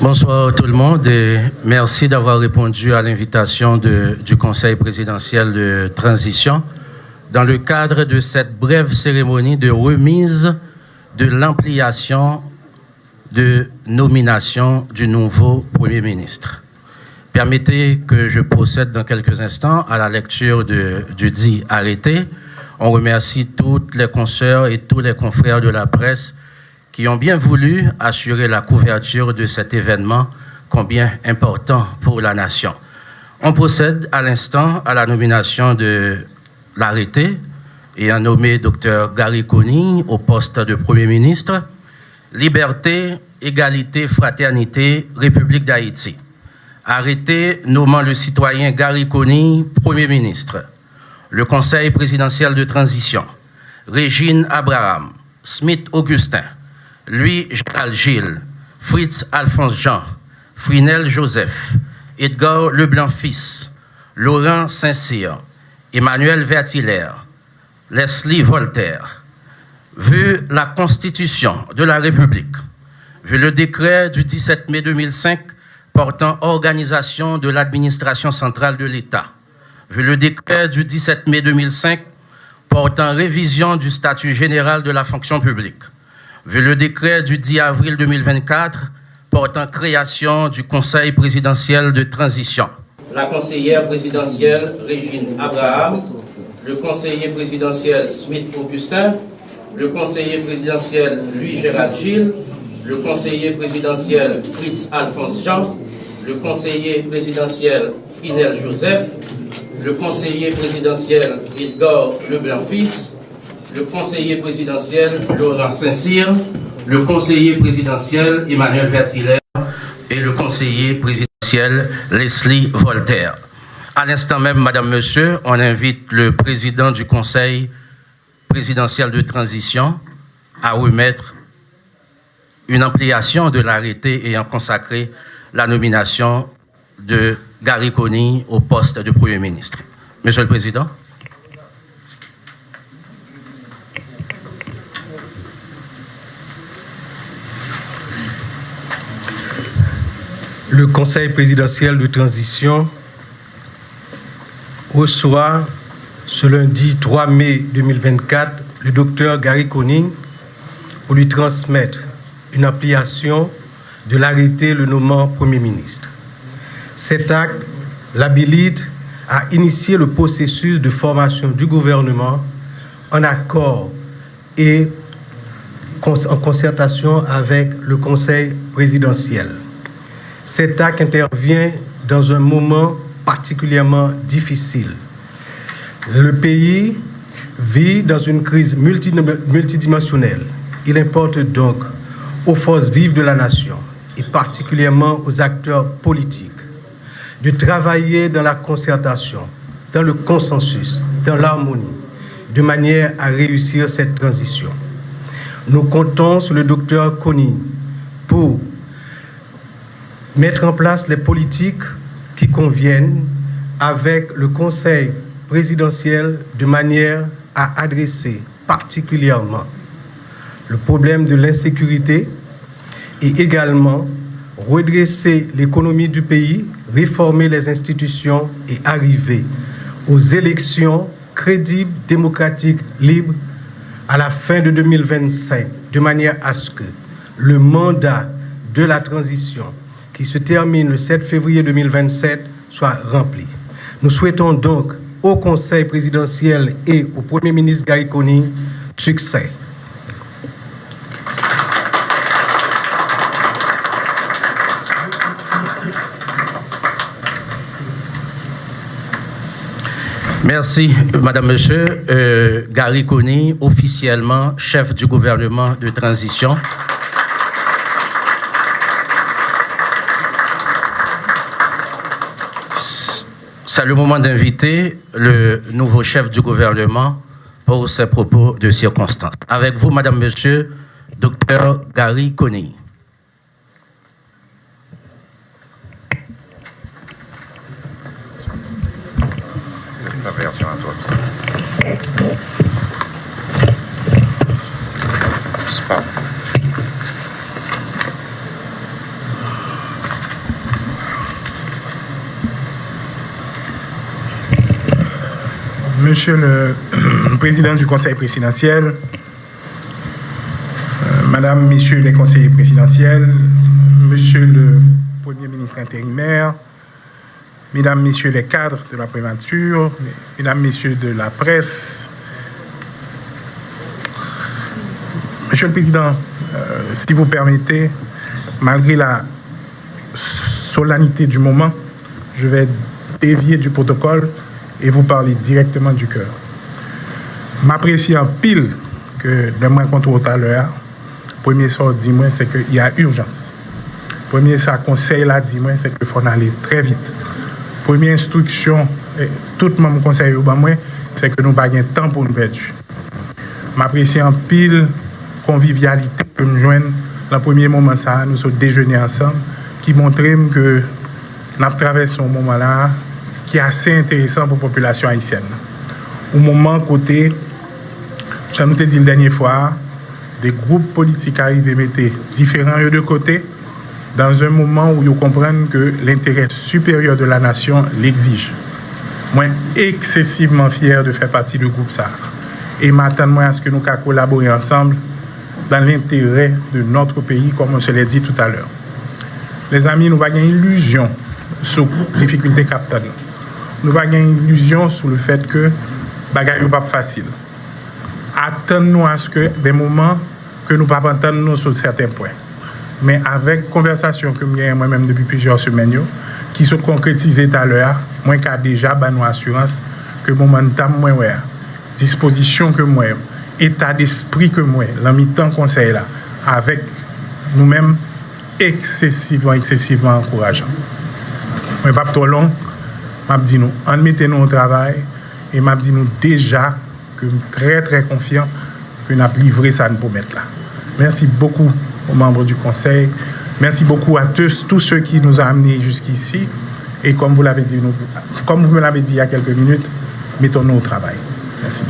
Bonsoir tout le monde et merci d'avoir répondu à l'invitation du Conseil présidentiel de transition dans le cadre de cette brève cérémonie de remise de l'ampliation de nomination du nouveau Premier ministre. Permettez que je procède dans quelques instants à la lecture du dit arrêté. On remercie toutes les consoeurs et tous les confrères de la presse qui ont bien voulu assurer la couverture de cet événement combien important pour la nation. On procède à l'instant à la nomination de l'arrêté ayant nommé Dr Gary Conille au poste de Premier ministre. Liberté, égalité, fraternité, République d'Haïti. Arrêté nommant le citoyen Gary Conille Premier ministre. Le Conseil présidentiel de transition. Régine Abraham, Smith Augustin, Louis Gérald Gilles, Fritz Alphonse Jean, Frinel Joseph, Edgar Leblanc-Fils, Laurent Saint-Cyr, Emmanuel Vertillaire, Leslie Voltaire. Vu la Constitution de la République, vu le décret du 17 mai 2005 portant organisation de l'administration centrale de l'État, vu le décret du 17 mai 2005 portant révision du statut général de la fonction publique, vu le décret du 10 avril 2024 portant création du Conseil présidentiel de transition. La conseillère présidentielle Régine Abraham, le conseiller présidentiel Smith Augustin, le conseiller présidentiel Louis Gérald Gilles, le conseiller présidentiel Fritz Alphonse Jean, le conseiller présidentiel Frinel Joseph, le conseiller présidentiel Edgar Leblanc-Fils, le conseiller présidentiel Laurent Saint-Cyr, le conseiller présidentiel Emmanuel Vertillaire et le conseiller présidentiel Leslie Voltaire. À l'instant même, Madame, Monsieur, on invite le président du Conseil présidentiel de transition à remettre une ampliation de l'arrêté ayant consacré la nomination de Gary Conille au poste de Premier ministre. Monsieur le Président. Le Conseil présidentiel de transition reçoit ce lundi 3 mai 2024 le docteur Gary Conille pour lui transmettre une ampliation de l'arrêté le nommant Premier ministre. Cet acte l'habilite à initier le processus de formation du gouvernement en accord et en concertation avec le Conseil présidentiel. Cet acte intervient dans un moment particulièrement difficile. Le pays vit dans une crise multidimensionnelle. Il importe donc aux forces vives de la nation, et particulièrement aux acteurs politiques, de travailler dans la concertation, dans le consensus, dans l'harmonie, de manière à réussir cette transition. Nous comptons sur le docteur Conille pour mettre en place les politiques qui conviennent avec le Conseil présidentiel de manière à adresser particulièrement le problème de l'insécurité et également redresser l'économie du pays, réformer les institutions et arriver aux élections crédibles, démocratiques, libres à la fin de 2025, de manière à ce que le mandat de la transition qui se termine le 7 février 2027 soit rempli. Nous souhaitons donc au Conseil présidentiel et au Premier ministre Gary Conille succès. Merci, Madame, Monsieur. Gary Conille, officiellement chef du gouvernement de transition. C'est le moment d'inviter le nouveau chef du gouvernement pour ses propos de circonstance. Avec vous, Madame, Monsieur, Dr Gary Conille. C'est ta version à toi. C'est pas. Monsieur le Président du Conseil présidentiel, Madame, Messieurs les conseillers présidentiels, Monsieur le Premier ministre intérimaire, Mesdames, Messieurs les cadres de la primature, Mesdames, Messieurs de la presse, Monsieur le Président, si vous permettez, malgré la solennité du moment, je vais dévier du protocole et vous parler directement du cœur. M'apprécie en pile que le moins contre tout à l'heure, premier sort dis-moi, c'est qu'il y a urgence. Premier ça conseil là, dis-moi, c'est qu'il faut aller très vite. Première instruction, tout le monde conseille au bas moi, c'est que nous n'avons pas de temps pour nous perdre. M'apprécie en pile convivialité que nous joignons dans le premier moment ça, nous sommes déjeuner ensemble, qui montre que nous traversons un moment là qui est assez intéressant pour la population haïtienne. Au moment côté, je nous ai dit la dernière fois, des groupes politiques arrivent et mettent différents de côté dans un moment où ils comprennent que l'intérêt supérieur de la nation l'exige. Moi, excessivement fier de faire partie du groupe ça. Et m'attends à ce que nous collaborer ensemble dans l'intérêt de notre pays, comme on se l'a dit tout à l'heure. Les amis, nous avons une illusion sur les difficultés capitales. Nous avons une illusion sur le fait que bagaille n'est pas facile. Attendons à ce que des moments que nous ne pouvons pas entendre sur certains points. Mais avec conversation que j'ai moi-même depuis plusieurs semaines, qui sont concrétisées tout à l'heure, moi qui a déjà nos assurance que momentum moi disposition que moi, état d'esprit que moi, l'ami-temps conseil là, avec nous-mêmes excessivement encourageant. Mais pas trop long, m'a dit nous, en mettez-nous au travail et m'a dit nous déjà que très très confiant que nous avons livré ça pour mettre là. Merci beaucoup aux membres du conseil. Merci beaucoup à tous ceux qui nous ont amenés jusqu'ici. Et comme vous me l'avez dit il y a quelques minutes, mettons-nous au travail. Merci.